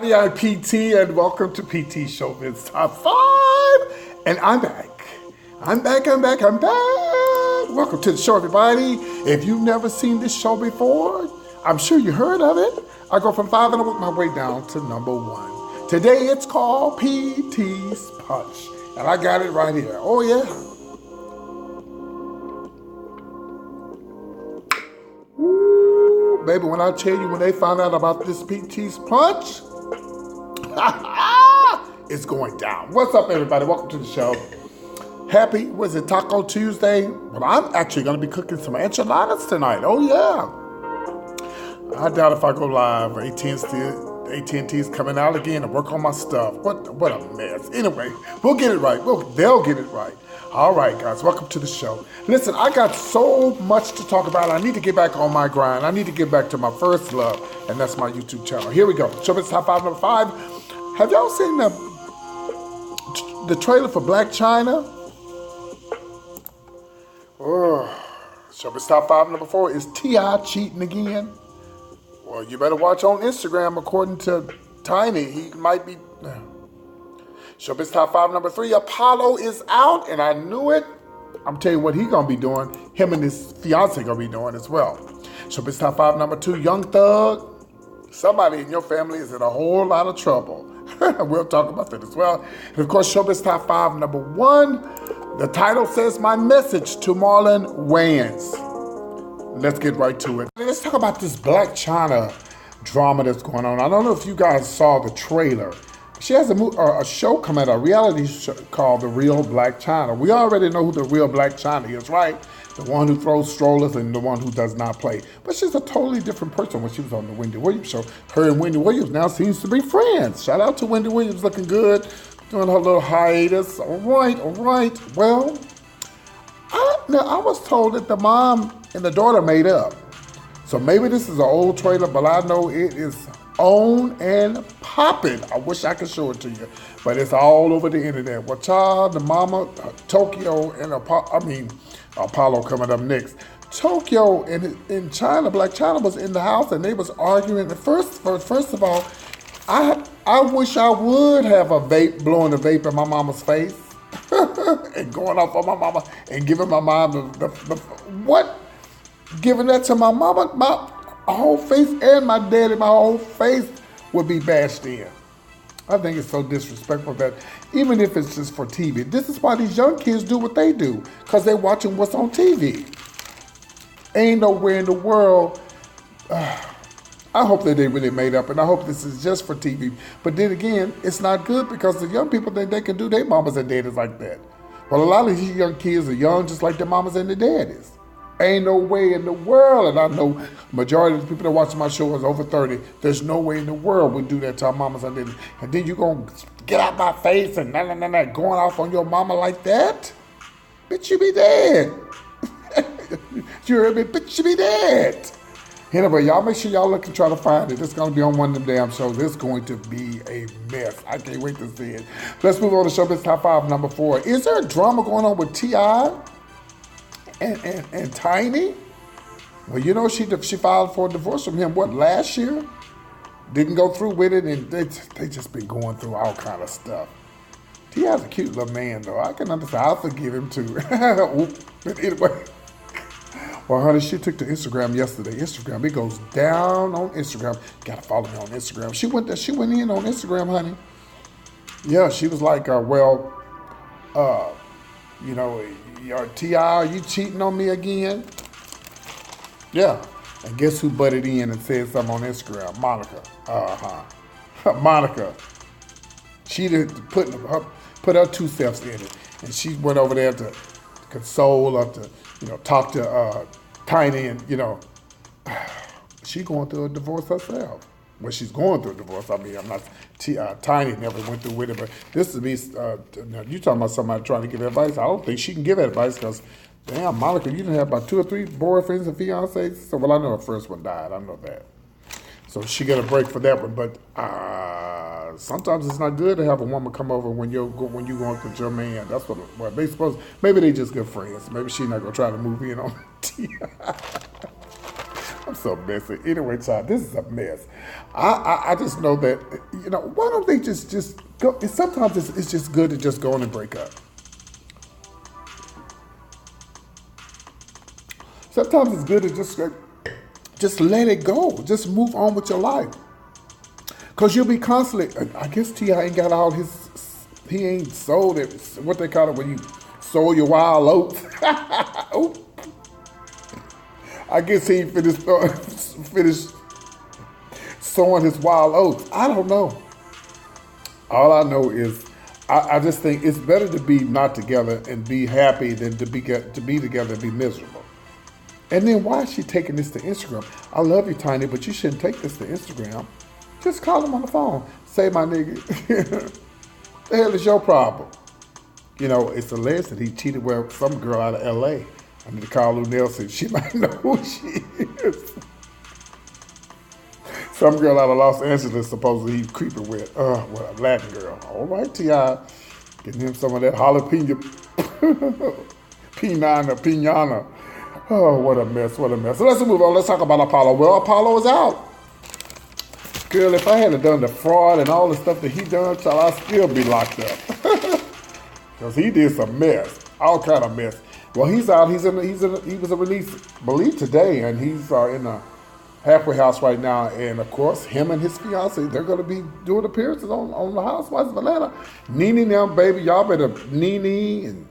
me, I'm PT, and welcome to PT Showbiz Top 5. And I'm back. I'm back. Welcome to the show, everybody. If you've never seen this show before, I'm sure you heard of it. I go from 5 and I work my way down to number 1. Today it's called PT's Punch. And I got it right here. Oh, yeah. Ooh, baby, when I tell you when they found out about this PT's Punch, it's going down. What's up, everybody? Welcome to the show. Happy, was it Taco Tuesday? Well, I'm actually going to be cooking some enchiladas tonight. Oh, yeah. I doubt if I go live. AT&T's coming out again to work on my stuff. What a mess. Anyway, we'll get it right. They'll get it right. All right, guys, welcome to the show. Listen, I got so much to talk about. I need to get back on my grind. I need to get back to my first love, and that's my YouTube channel. Here we go. Showbiz Top 5, number 5. Have y'all seen the trailer for Black China? Showbiz Top 5, number 4. Is T.I. cheating again? Well, you better watch on Instagram. According to Tiny, he might be... Showbiz Top 5, number 3. Apollo is out, and I knew it. I'm telling you what he's going to be doing. Him and his fiance going to be doing as well. Showbiz Top 5, number 2. Young Thug. Somebody in your family is in a whole lot of trouble. We'll talk about that as well. And of course, Showbiz Top 5, number 1. The title says, My Message to Marlonwayans. Let's get right to it. Let's talk about this Black China drama that's going on. I don't know if you guys saw the trailer. She has a show coming out, a reality show called The Real Black China. We already know who the real Black China is, right? The one who throws strollers and the one who does not play. But she's a totally different person when she was on the Wendy Williams show. Her and Wendy Williams now seems to be friends. Shout out to Wendy Williams, looking good, doing her little hiatus. All right. Well, I was told that the mom and the daughter made up. So maybe this is an old trailer, but I know it is on and popping. I wish I could show it to you, but it's all over the internet. Well, child, the mama, Tokyo, and Apollo coming up next. Tokyo in China, Black China was in the house and they was arguing. First of all, I wish I would have a vape, blowing a vape in my mama's face and going off on my mama and giving my mom what? Giving that to my mama, my whole face, and my daddy, my whole face would be bashed in. I think it's so disrespectful that even if it's just for TV, this is why these young kids do what they do, because they're watching what's on TV. Ain't nowhere in the world. I hope that they really made up, and I hope this is just for TV. But then again, it's not good because the young people think they can do their mamas and daddies like that. Well, a lot of these young kids are young just like their mamas and their daddies. Ain't no way in the world, and I know majority of the people that watch my show is over 30, there's no way in the world we do that to our mamas and daddies. And then you gonna get out my face and going off on your mama like that? Bitch, you be dead. You heard me? Bitch, you be dead. Anyway, y'all make sure y'all look and try to find it. It's going to be on one of them damn shows. It's going to be a mess. I can't wait to see it. Let's move on to Showbiz Top 5, number 4. Is there a drama going on with T.I. and Tiny? Well, you know, she filed for a divorce from him, last year? Didn't go through with it, and they just been going through all kind of stuff. T.I.'s a cute little man, though. I can understand. I'll forgive him, too. But anyway. Well, honey, she took to Instagram yesterday. Instagram, it goes down on Instagram. Gotta follow me on Instagram. She went in on Instagram, honey. Yeah, she was like, T.I., are you cheating on me again? Yeah. And guess who butted in and said something on Instagram? Monica. Monica. She did put her 2 cents in it. And she went over there to console or to, talk to Tiny, and, she going through a divorce herself. Well, she's going through a divorce. I mean, I'm not, Tiny never went through with it, but this is me, you talking about somebody trying to give advice. I don't think she can give advice because, damn, Monica, you didn't have about 2 or 3 boyfriends and fiancés. So, well, I know her first one died. I know that. So she got a break for that one, but sometimes it's not good to have a woman come over when you're going with your man. That's what they supposed. Maybe they just good friends. Maybe she's not gonna try to move in on T.I. I'm so messy. Anyway, child, this is a mess. I just know that, why don't they just go? Sometimes it's just good to just go on and break up. Sometimes it's good to just let it go. Just move on with your life. Because you'll be constantly, I guess T.I. ain't got all he ain't sold it, what they call it when you sold your wild oats. Oh, I guess he finished sowing his wild oats. I don't know. All I know is I just think it's better to be not together and be happy than to be together and be miserable. And then why is she taking this to Instagram? I love you, Tiny, but you shouldn't take this to Instagram. Just call him on the phone. Say, my nigga, the hell is your problem? It's alleged that he cheated with some girl out of L.A. I need to call Lou Nelson. She might know who she is. Some girl out of Los Angeles supposedly he's creeping with. A Latin girl. All right, T.I. Getting him some of that jalapeno pinana. Oh, what a mess, what a mess. So let's move on. Let's talk about Apollo. Well, Apollo is out. Girl, if I hadn't done the fraud and all the stuff that he done, I'd still be locked up. Because he did some mess. All kind of mess. Well, he's out. He was released, believe today, and he's in a halfway house right now. And of course, him and his fiance, they're going to be doing appearances on the Housewives of Atlanta. Nene now, baby, y'all better, Nene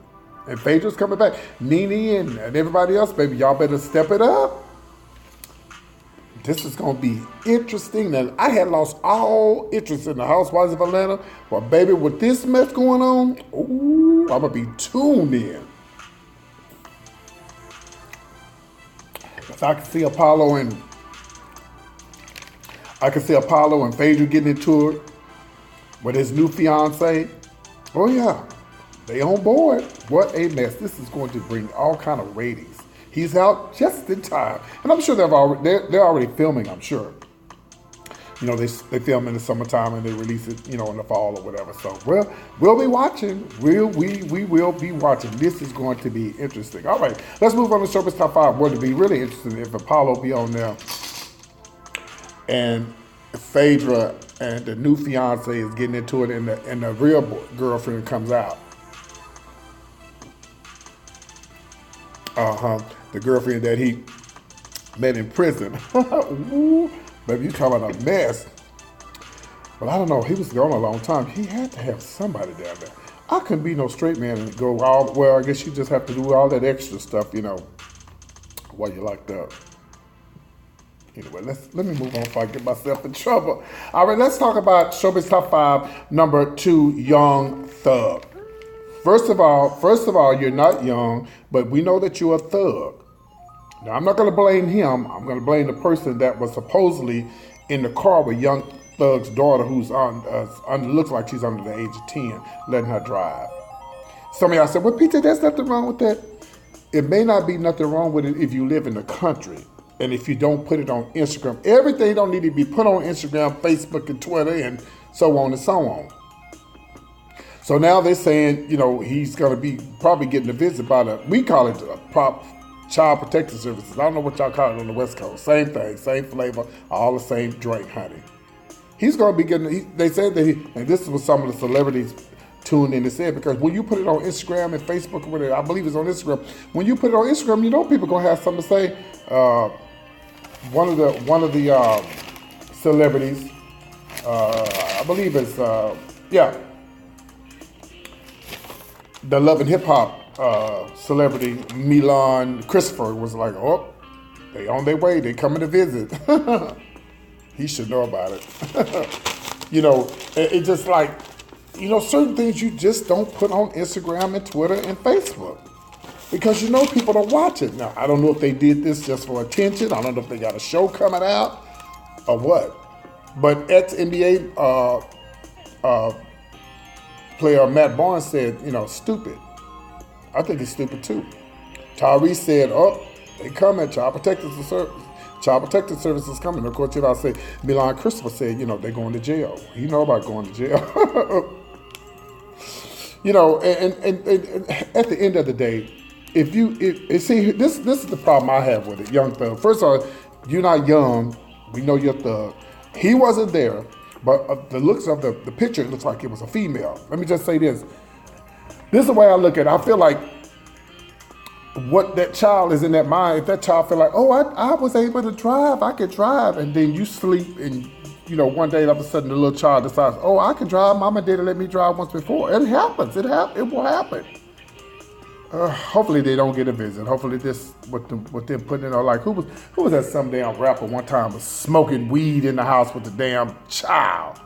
and Phaedra's coming back. Nene and everybody else, baby, y'all better step it up. This is going to be interesting. Now, I had lost all interest in the Housewives of Atlanta. But baby, with this mess going on, ooh, I'm going to be tuned in. If I can see Apollo and Phaedra getting into it with his new fiance. Oh yeah, they on board. What a mess. This is going to bring all kind of ratings. He's out just in time. And I'm sure they're already filming, I'm sure. They film in the summertime and they release it, in the fall or whatever. So, we'll be watching. We will be watching. This is going to be interesting. All right, let's move on to Showbiz Top 5. Would it be really interesting if Apollo be on there and Phaedra and the new fiance is getting into it and the real girlfriend comes out? The girlfriend that he met in prison. Ooh, baby, you talking about a mess. But I don't know, he was gone a long time. He had to have somebody down there. I couldn't be no straight man and go I guess you just have to do all that extra stuff, while you're locked up. Anyway, let me move on before I get myself in trouble. All right, let's talk about Showbiz Top 5, number 2, Young Thug. First of all, you're not young, but we know that you're a thug. Now, I'm not going to blame him. I'm going to blame the person that was supposedly in the car with Young Thug's daughter, who's looks like she's under the age of 10, letting her drive. Some of y'all said, well, Peter, there's nothing wrong with that. It may not be nothing wrong with it if you live in the country and if you don't put it on Instagram. Everything don't need to be put on Instagram, Facebook, and Twitter, and so on and so on. So now they're saying, he's going to be probably getting a visit by we call it Child Protective Services. I don't know what y'all call it on the West Coast. Same thing, same flavor, all the same drink, honey. He's going to be getting, they said that and this is what some of the celebrities tuned in and said, because when you put it on Instagram and Facebook or whatever, I believe it's on Instagram, when you put it on Instagram, people are going to have something to say. One of the celebrities, I believe it's, the Love and Hip Hop celebrity Milan Christopher was like, oh, they on their way, they coming to visit. He should know about it. It just like, certain things you just don't put on Instagram and Twitter and Facebook because people don't watch it. Now, I don't know if they did this just for attention. I don't know if they got a show coming out or what. But ex-NBA player Matt Barnes said, stupid. I think it's stupid too. Tyrese said, oh, they coming, Child Protective Services coming. Of course, I say, Milan Christopher said, they're going to jail. You know about going to jail. And at the end of the day, see, this is the problem I have with it, Young Thug. First of all, You're not young. We know you're a thug. He wasn't there, but the looks of the picture, it looks like it was a female. Let me just say this. This is the way I look at it. I feel like what that child is in that mind, if that child feel like, oh, I was able to drive, I could drive, and then you sleep and one day all of a sudden the little child decides, oh, I can drive, mama did let me drive once before. It happens, it will happen. Hopefully they don't get a visit. Hopefully this, what they're putting in, or like, who was that some damn rapper one time was smoking weed in the house with the damn child.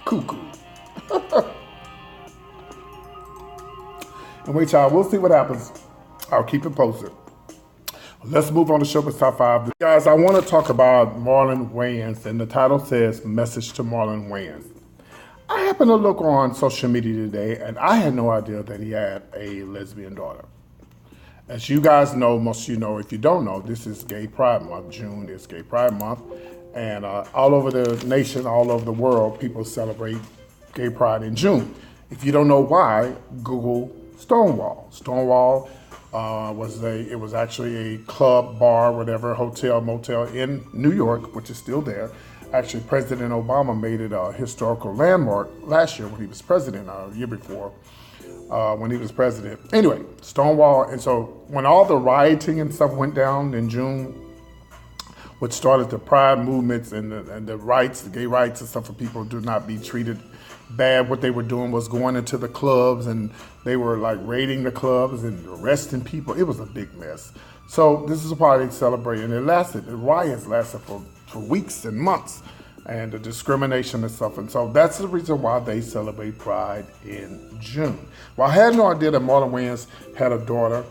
Cuckoo. And wait, y'all, we'll see what happens. I'll keep it posted. Let's move on to Showbiz Top 5. Guys, I want to talk about Marlonwayans, and the title says Message to Marlonwayans. I happened to look on social media today, and I had no idea that he had a lesbian daughter. As you guys know, most of you know, if you don't know, this is Gay Pride Month. June is Gay Pride Month. And all over the nation, all over the world, people celebrate Gay Pride in June. If you don't know why, Google Stonewall. Stonewall it was actually a club, bar, whatever, hotel, motel in New York, which is still there. Actually, President Obama made it a historical landmark last year when he was president, a year before, when he was president. Anyway, Stonewall, and so when all the rioting and stuff went down in June, which started the pride movements and the rights, the gay rights and stuff for people to not be treated bad. What they were doing was going into the clubs, and they were like raiding the clubs and arresting people. It was a big mess. So this is a party they celebrated, and the riots lasted for weeks and months, and the discrimination and stuff. And so that's the reason why they celebrate Pride in June. Well, I had no idea that Marlonwayans had a daughter,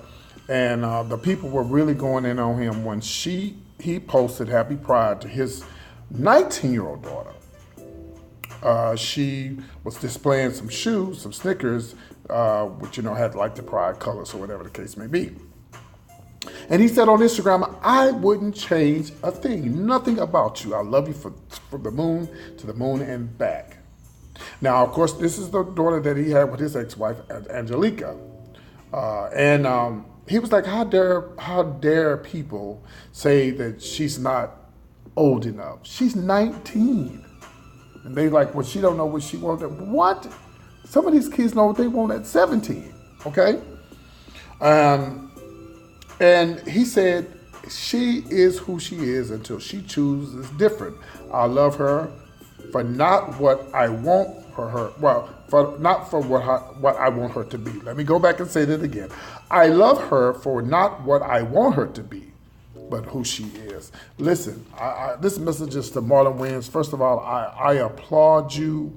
and the people were really going in on him when he posted Happy Pride to his 19-year-old daughter. She was displaying some shoes, some Snickers, which, had like the pride colors or whatever the case may be. And he said on Instagram, I wouldn't change a thing, nothing about you. I love you from the moon to the moon and back. Now, of course, this is the daughter that he had with his ex-wife, Angelica. And he was like, how dare people say that she's not old enough? She's 19. And they like, well, she don't know what she wants. What? Some of these kids know what they want at 17, okay? And he said, she is who she is until she chooses different. I love her for not what I want for her. Well, not for what I want her to be. Let me go back and say that again. I love her for not what I want her to be, but who she is. Listen, this message is to Marlonwayans. First of all, I applaud you.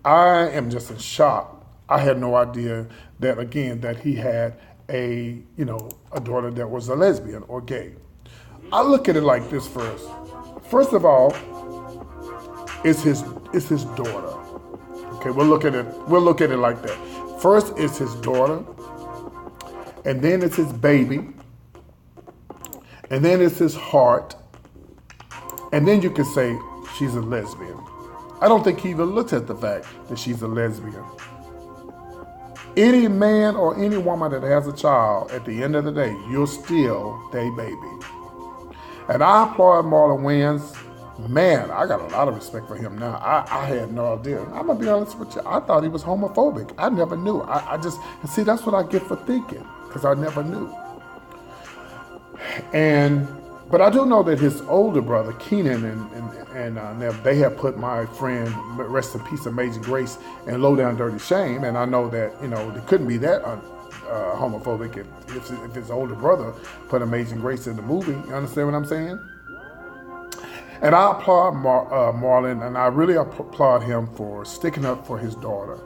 I am just in shock. I had no idea that he had a daughter that was a lesbian or gay. I look at it like this first. First of all, it's his daughter. Okay, we'll look at it like that. First, it's his daughter, and then it's his baby, and then it's his heart, and then you can say she's a lesbian. I don't think he even looks at the fact that she's a lesbian. Any man or any woman that has a child, at the end of the day, you're still their baby. And I applaud Marlonwayans. Man, I got a lot of respect for him now. I had no idea. I'm going to be honest with you. I thought he was homophobic. I never knew. See, that's what I get for thinking, because I never knew. But I do know that his older brother, Keenan, and they have put my friend, rest in peace, Amazing Grace, in Low Down Dirty Shame. And I know that, they couldn't be that homophobic if his older brother put Amazing Grace in the movie. You understand what I'm saying? And I applaud Marlon, and I really applaud him for sticking up for his daughter.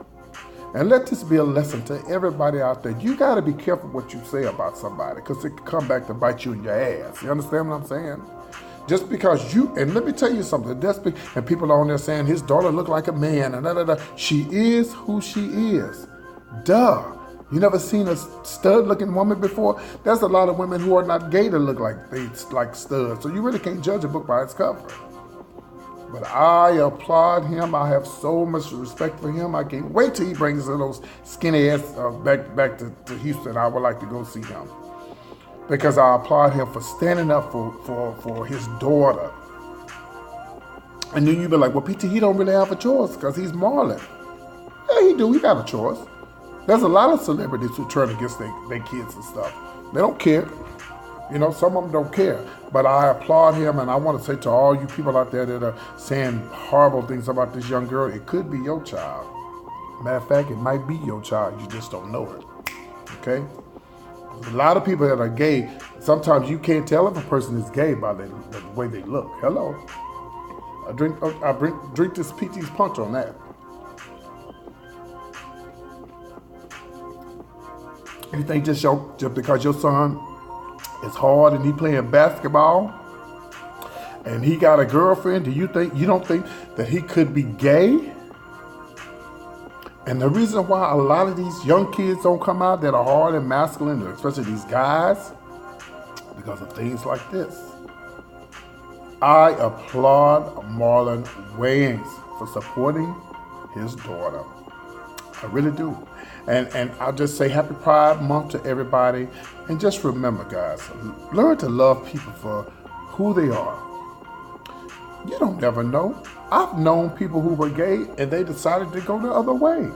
And let this be a lesson to everybody out there. You got to be careful what you say about somebody, because it can come back to bite you in your ass. You understand what I'm saying? Just because and let me tell you something, and people are on there saying his daughter looked like a man, and She is who she is. Duh. You never seen a stud-looking woman before? There's a lot of women who are not gay that look like studs, so you really can't judge a book by its cover. But I applaud him. I have so much respect for him. I can't wait till he brings those skinny ass back to Houston. I would like to go see him. because I applaud him for standing up for his daughter. And then you be like, well, PT, he don't really have a choice because he's Marlon. Yeah, he do. He got a choice. There's a lot of celebrities who turn against their kids and stuff. They don't care. You know, some of them don't care. But I applaud him, and I want to say to all you people out there that are saying horrible things about this young girl, it could be your child. Matter of fact, it might be your child. You just don't know it. Okay? A lot of people that are gay, sometimes you can't tell if a person is gay by the way they look. Hello. I drink this PT's punch on that. You think just because your son is hard and he playing basketball and he got a girlfriend, you don't think that he could be gay? And the reason why a lot of these young kids don't come out that are hard and masculine, especially these guys, because of things like this. I applaud Marlonwayans for supporting his daughter. I really do. And I'll just say happy Pride Month to everybody. And just remember, guys, learn to love people for who they are. You don't never know. I've known people who were gay and they decided to go the other way.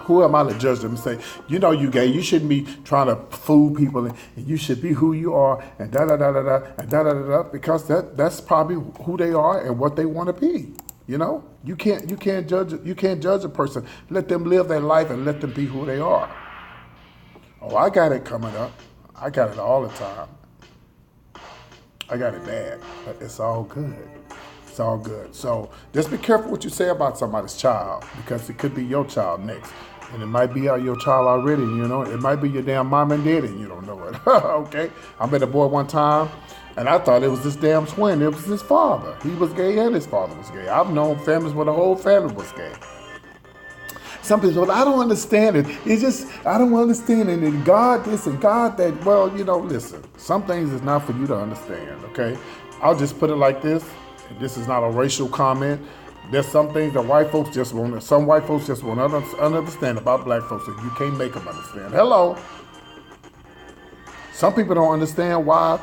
Who am I to judge them and say, you know you gay, you shouldn't be trying to fool people and you should be who you are and da-da-da-da-da and da-da-da-da, because that's probably who they are and what they want to be. You know? You can't judge a person. Let them live their life and let them be who they are. Oh, I got it coming up. I got it all the time. I got it bad, but it's all good. It's all good. So just be careful what you say about somebody's child, because it could be your child next. And it might be your child already, you know. It might be your damn mom and daddy, and you don't know it. Okay? I met a boy one time, and I thought it was this damn twin. It was his father. He was gay and his father was gay. I've known families where the whole family was gay. Some people, I don't understand it. It's just, I don't understand it. And God this and God that. Well, you know, listen. Some things is not for you to understand, okay? I'll just put it like this. This is not a racial comment. There's some things that white folks just won't understand about black folks, and you can't make them understand. Hello. Some people don't understand why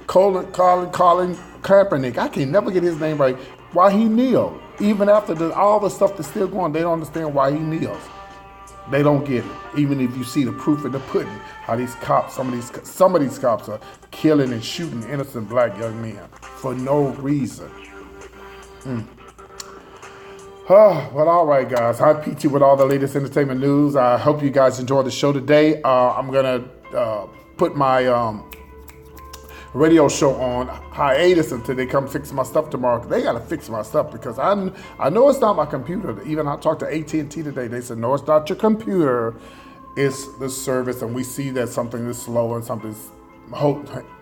Colin Kaepernick, I can never get his name right, why he kneeled. Even after all the stuff that's still going, they don't understand why he kneels. They don't get it. Even if you see the proof in the pudding, how these cops, some of these cops are killing and shooting innocent black young men for no reason. Well, all right, guys. Hi, PT with all the latest entertainment news. I hope you guys enjoyed the show today. I'm going to put my radio show on hiatus until they come fix my stuff tomorrow. They got to fix my stuff because I know it's not my computer. Even I talked to AT&T today. They said, no, it's not your computer. It's the service. And we see that something is slow and something's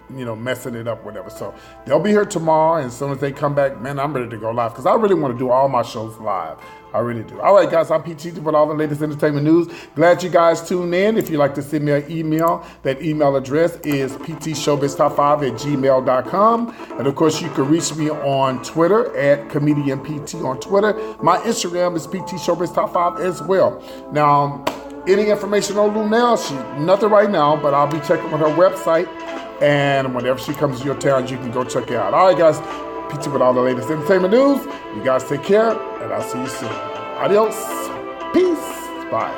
messing it up, whatever. So they'll be here tomorrow, and as soon as they come back, man, I'm ready to go live because I really want to do all my shows live. I really do. All right, guys, I'm PT with all the latest entertainment news. Glad you guys tuned in. If you'd like to send me an email, that email address is ptshowbiztop5@gmail.com. And of course, you can reach me on Twitter at comedianpt on Twitter. My Instagram is ptshowbiztop5 as well. Now, any information on Lunel, nothing right now, but I'll be checking on her website. And whenever she comes to your town, you can go check it out. All right, guys. PT with all the latest entertainment news. You guys take care, and I'll see you soon. Adios. Peace. Bye.